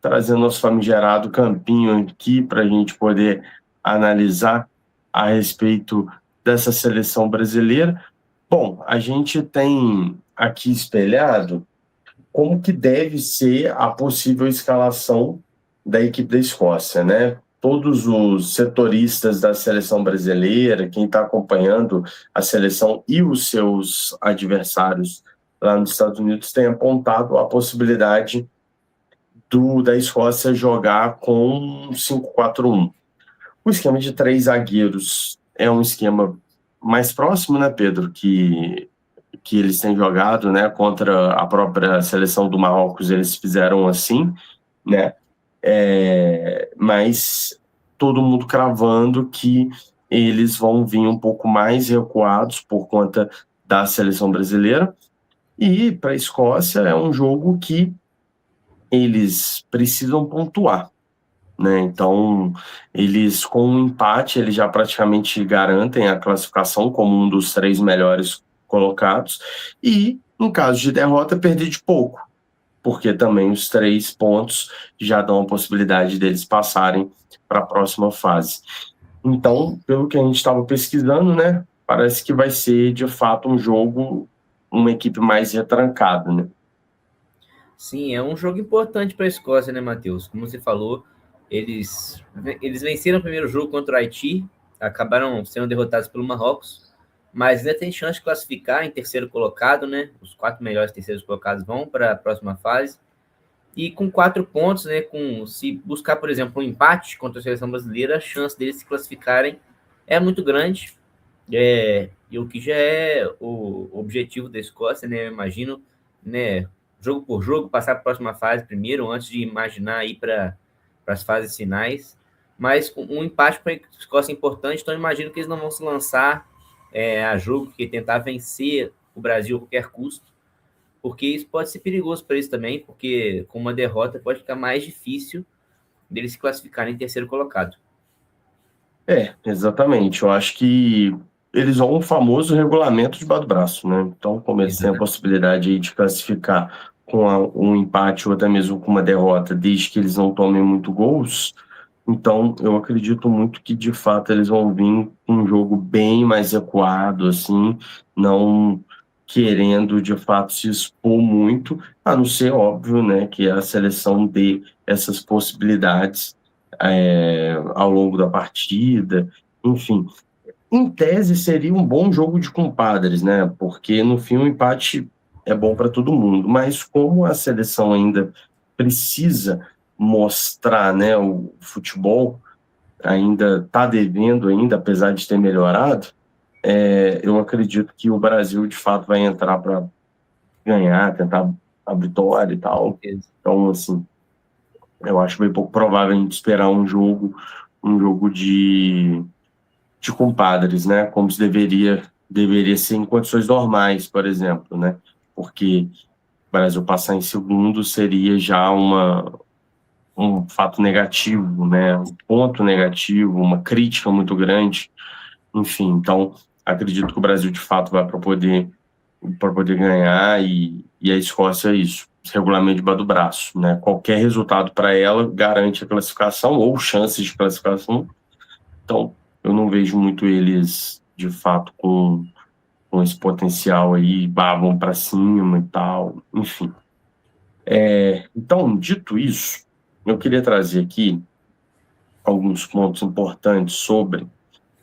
trazendo nosso famigerado campinho aqui para a gente poder analisar a respeito dessa seleção brasileira. Bom, a gente tem aqui espelhado como que deve ser a possível escalação da equipe da Escócia, né? Todos os setoristas da seleção brasileira, quem está acompanhando a seleção e os seus adversários lá nos Estados Unidos, têm apontado a possibilidade da Escócia jogar com 5-4-1. O esquema de 3 zagueiros é um esquema mais próximo, né, Pedro, que eles têm jogado, né, contra a própria seleção do Marrocos, eles fizeram assim, né, mas todo mundo cravando que eles vão vir um pouco mais recuados por conta da seleção brasileira, e para a Escócia é um jogo que eles precisam pontuar, né? Então, eles com um empate, eles já praticamente garantem a classificação como um dos 3 melhores colocados, e em caso de derrota, perder de pouco, porque também os 3 pontos já dão a possibilidade deles passarem para a próxima fase. Então, pelo que a gente estava pesquisando, né, parece que vai ser de fato um jogo, uma equipe mais retrancada, né? Sim, é um jogo importante para a Escócia, né, Matheus? Como você falou, eles venceram o primeiro jogo contra o Haiti, acabaram sendo derrotados pelo Marrocos, mas ainda tem chance de classificar em terceiro colocado, né? Os 4 melhores terceiros colocados vão para a próxima fase. E com 4 pontos, né? Se buscar, por exemplo, um empate contra a seleção brasileira, a chance deles se classificarem é muito grande. E o que já é o objetivo da Escócia, né? Eu imagino, né? Jogo por jogo, passar para a próxima fase primeiro, antes de imaginar ir para as fases finais. Mas um empate para a Escócia é importante, então eu imagino que eles não vão se lançar a jogo que tentar vencer o Brasil a qualquer custo, porque isso pode ser perigoso para eles também, porque com uma derrota pode ficar mais difícil deles se classificarem em terceiro colocado. Exatamente. Eu acho que eles vão um famoso regulamento debaixo do braço, né? Então, como eles têm a Exato. possibilidade aí de classificar com um empate ou até mesmo com uma derrota, desde que eles não tomem muito gols, então eu acredito muito que de fato eles vão vir com um jogo bem mais recuado, assim, não querendo de fato se expor muito, a não ser óbvio, né, que a seleção dê essas possibilidades ao longo da partida, enfim. Em tese, seria um bom jogo de compadres, né? Porque no fim o empate é bom para todo mundo, mas como a seleção ainda precisa mostrar, né, o futebol, ainda está devendo ainda, apesar de ter melhorado, eu acredito que o Brasil de fato vai entrar para ganhar, tentar a vitória e tal. Então, assim, eu acho bem pouco provável a gente esperar um jogo de compadres, né? Como se deveria ser em condições normais, por exemplo, né? Porque o Brasil passar em segundo seria já um fato negativo, né? Um ponto negativo, uma crítica muito grande, enfim. Então, acredito que o Brasil de fato vai para poder ganhar, e a Escócia é isso. Regulamento debaixo do braço, né? Qualquer resultado para ela garante a classificação ou chances de classificação. Então, eu não vejo muito eles, de fato, com esse potencial aí, vão para cima e tal, enfim. Então, dito isso, eu queria trazer aqui alguns pontos importantes sobre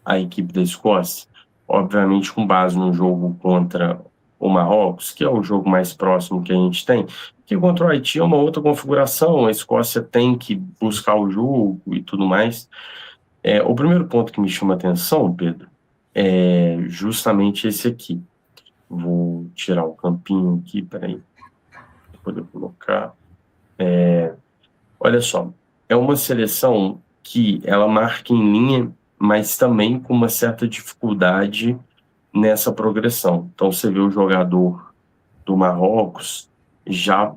a equipe da Escócia, obviamente com base no jogo contra o Marrocos, que é o jogo mais próximo que a gente tem, que contra o Haiti é uma outra configuração, a Escócia tem que buscar o jogo e tudo mais. O primeiro ponto que me chama a atenção, Pedro, é justamente esse aqui. Vou tirar o campinho aqui, peraí, para poder colocar. Olha só, é uma seleção que ela marca em linha, mas também com uma certa dificuldade nessa progressão. Então você vê o jogador do Marrocos já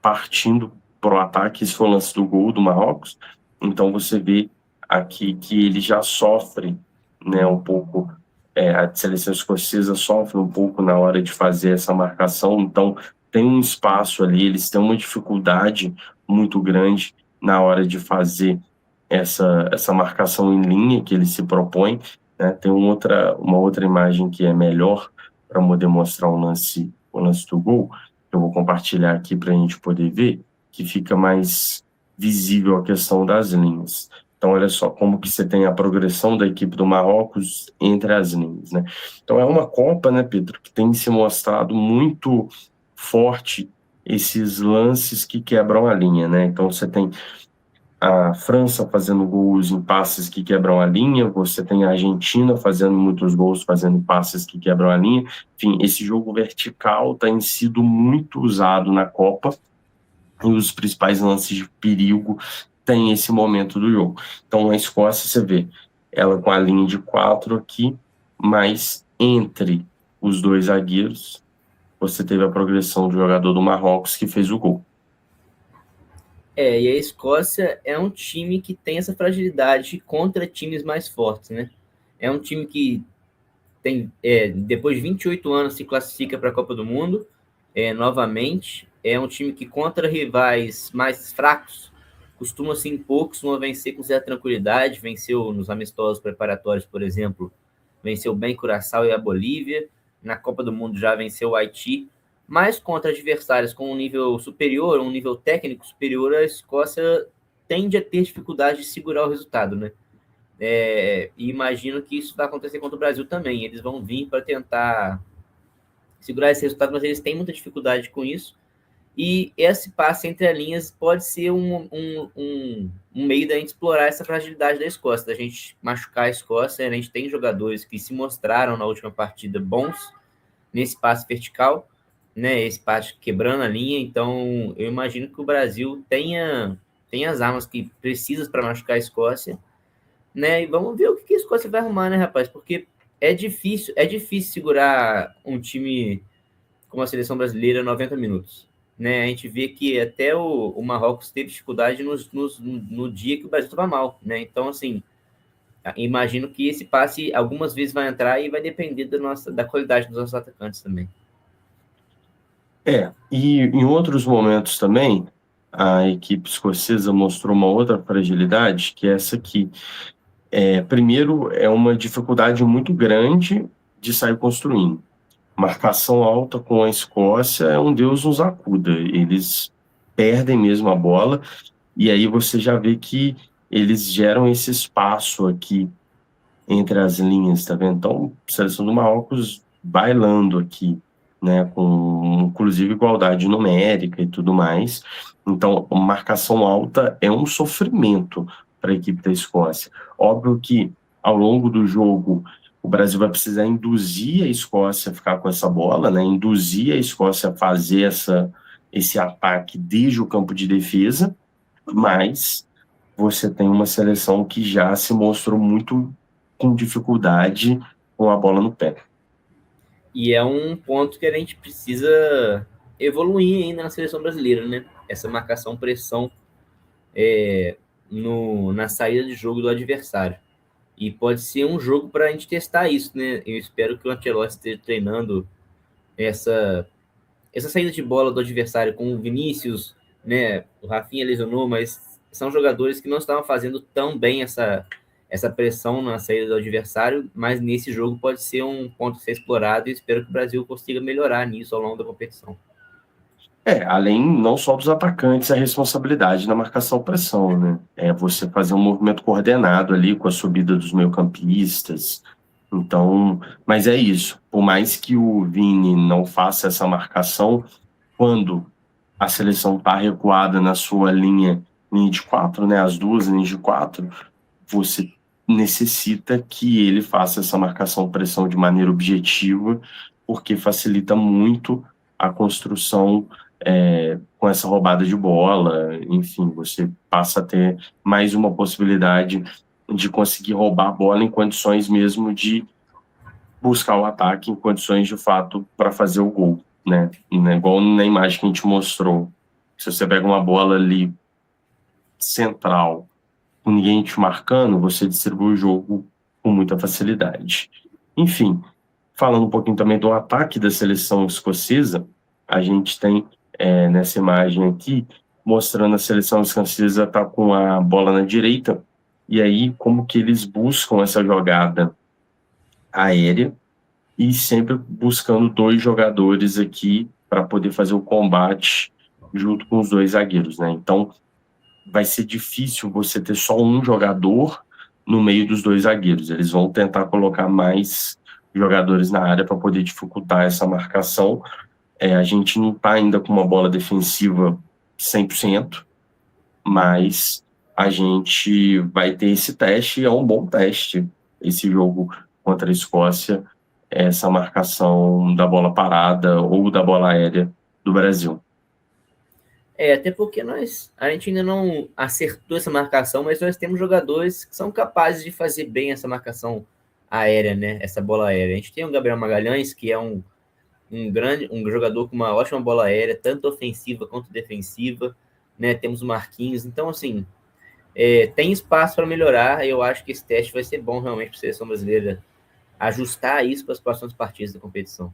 partindo para o ataque, esse foi o lance do gol do Marrocos, então você vê aqui que ele já sofre, né, um pouco, a seleção escocesa sofre um pouco na hora de fazer essa marcação, então tem um espaço ali, eles têm uma dificuldade muito grande na hora de fazer essa marcação em linha que ele se propõe, né? Tem uma outra imagem que é melhor para poder mostrar o lance do gol, que eu vou compartilhar aqui para a gente poder ver, que fica mais visível a questão das linhas. Então, olha só como que você tem a progressão da equipe do Marrocos entre as linhas, né? Então, é uma Copa, né, Pedro, que tem se mostrado muito forte esses lances que quebram a linha, né? Então, você tem a França fazendo gols em passes que quebram a linha, você tem a Argentina fazendo muitos gols, fazendo passes que quebram a linha. Enfim, esse jogo vertical tem sido muito usado na Copa, e os principais lances de perigo têm esse momento do jogo. Então, a Escócia, você vê, ela com a linha de 4 aqui, mas entre os dois zagueiros, você teve a progressão do jogador do Marrocos que fez o gol. E a Escócia é um time que tem essa fragilidade contra times mais fortes, né? É um time que tem, depois de 28 anos, se classifica para a Copa do Mundo, novamente. É um time que, contra rivais mais fracos, costuma se impor, costuma vencer com certa tranquilidade. Venceu nos amistosos preparatórios, por exemplo, venceu bem Curaçao e a Bolívia. Na Copa do Mundo já venceu o Haiti. Mas contra adversários com um nível superior, um nível técnico superior, a Escócia tende a ter dificuldade de segurar o resultado, né? E imagino que isso vai acontecer contra o Brasil também. Eles vão vir para tentar segurar esse resultado, mas eles têm muita dificuldade com isso. E esse passe entre as linhas pode ser um meio da gente explorar essa fragilidade da Escócia, da gente machucar a Escócia. A gente tem jogadores que se mostraram na última partida bons nesse passe vertical, né? Esse passe quebrando a linha. Então, eu imagino que o Brasil tenha as armas que precisa para machucar a Escócia, né? E vamos ver o que a Escócia vai arrumar, né, rapaz? Porque é difícil segurar um time como a seleção brasileira 90 minutos, né? A gente vê que até o Marrocos teve dificuldade no dia que o Brasil estava mal, né? Então, assim, imagino que esse passe algumas vezes vai entrar e vai depender da qualidade dos nossos atacantes também. E em outros momentos também, a equipe escocesa mostrou uma outra fragilidade, que é essa aqui. Primeiro, é uma dificuldade muito grande de sair construindo. Marcação alta com a Escócia é um Deus nos acuda. Eles perdem mesmo a bola, e aí você já vê que eles geram esse espaço aqui entre as linhas, tá vendo? Então, a seleção do Marrocos bailando aqui, né, com inclusive igualdade numérica e tudo mais. Então, marcação alta é um sofrimento para a equipe da Escócia. Óbvio que ao longo do jogo o Brasil vai precisar induzir a Escócia a ficar com essa bola, né, induzir a Escócia a fazer esse ataque desde o campo de defesa, mas você tem uma seleção que já se mostrou muito com dificuldade com a bola no pé. E é um ponto que a gente precisa evoluir ainda na seleção brasileira, né? Essa marcação-pressão na saída de jogo do adversário. E pode ser um jogo para a gente testar isso, né? Eu espero que o Ancelotti esteja treinando essa saída de bola do adversário com o Vinícius, né? O Rafinha lesionou, mas são jogadores que não estavam fazendo tão bem essa pressão na saída do adversário, mas nesse jogo pode ser um ponto a ser explorado e espero que o Brasil consiga melhorar nisso ao longo da competição. Além não só dos atacantes, a responsabilidade na marcação-pressão, né? É você fazer um movimento coordenado ali com a subida dos meio-campistas. Então, mas é isso. Por mais que o Vini não faça essa marcação, quando a seleção está recuada na sua linha de 4, né? As duas linhas de 4, você necessita que ele faça essa marcação-pressão de maneira objetiva, porque facilita muito a construção com essa roubada de bola. Enfim, você passa a ter mais uma possibilidade de conseguir roubar a bola em condições mesmo de buscar o ataque, em condições de fato para fazer o gol, né? Igual na imagem que a gente mostrou. Se você pega uma bola ali central, com ninguém te marcando, você distribui o jogo com muita facilidade. Enfim, falando um pouquinho também do ataque da seleção escocesa, a gente tem nessa imagem aqui, mostrando a seleção escocesa tá com a bola na direita, e aí como que eles buscam essa jogada aérea, e sempre buscando dois jogadores aqui para poder fazer o combate junto com os dois zagueiros, né? Então vai ser difícil você ter só um jogador no meio dos dois zagueiros. Eles vão tentar colocar mais jogadores na área para poder dificultar essa marcação. A gente não está ainda com uma bola defensiva 100%, mas a gente vai ter esse teste, e é um bom teste esse jogo contra a Escócia, essa marcação da bola parada ou da bola aérea do Brasil. Até porque a gente ainda não acertou essa marcação, mas nós temos jogadores que são capazes de fazer bem essa marcação aérea, né? Essa bola aérea. A gente tem o Gabriel Magalhães, que é um jogador com uma ótima bola aérea, tanto ofensiva quanto defensiva, né? Temos o Marquinhos. Então, assim, tem espaço para melhorar. Eu acho que esse teste vai ser bom realmente para a seleção brasileira ajustar isso para as próximas partidas da competição.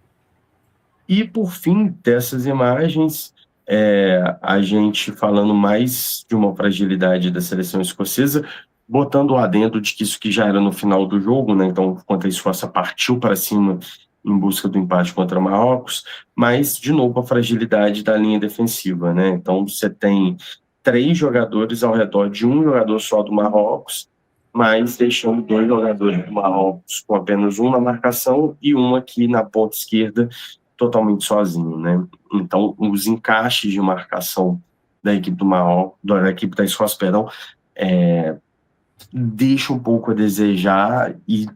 E por fim dessas imagens, a gente falando mais de uma fragilidade da seleção escocesa, botando o adendo de que isso que já era no final do jogo, né? Então, quando a Escócia partiu para cima em busca do empate contra Marrocos, mas, de novo, a fragilidade da linha defensiva, né? Então, você tem 3 jogadores ao redor de um jogador só do Marrocos, mas deixando 2 jogadores do Marrocos com apenas um na marcação e um aqui na ponta esquerda, totalmente sozinho, né? Então, os encaixes de marcação da equipe do Marrocos, da equipe da Escócia, perdão, deixa um pouco a desejar, e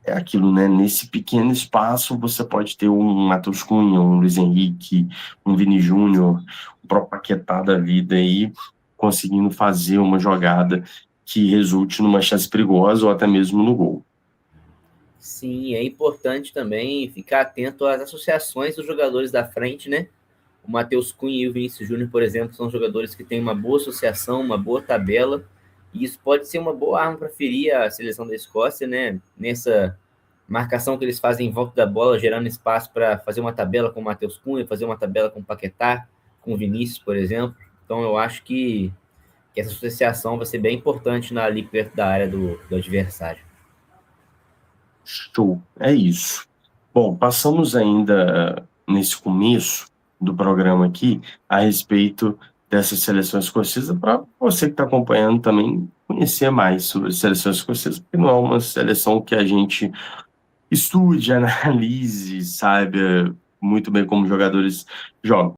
é aquilo, né? Nesse pequeno espaço você pode ter um Matheus Cunha, um Luiz Henrique, um Vini Júnior, um próprio Paquetá da vida aí, conseguindo fazer uma jogada que resulte numa chance perigosa ou até mesmo no gol. Sim, é importante também ficar atento às associações dos jogadores da frente, né? O Matheus Cunha e o Vinícius Júnior, por exemplo, são jogadores que têm uma boa associação, uma boa tabela, e isso pode ser uma boa arma para ferir a seleção da Escócia, né? Nessa marcação que eles fazem em volta da bola, gerando espaço para fazer uma tabela com o Matheus Cunha, fazer uma tabela com o Paquetá, com o Vinícius, por exemplo. Então, eu acho que essa associação vai ser bem importante ali perto da área do adversário. Show, é isso. Bom, passamos ainda nesse começo do programa aqui a respeito dessa seleção escocesa, para você que está acompanhando também conhecer mais sobre a seleção escocesa, porque não é uma seleção que a gente estude, analise, saiba muito bem como jogadores jogam.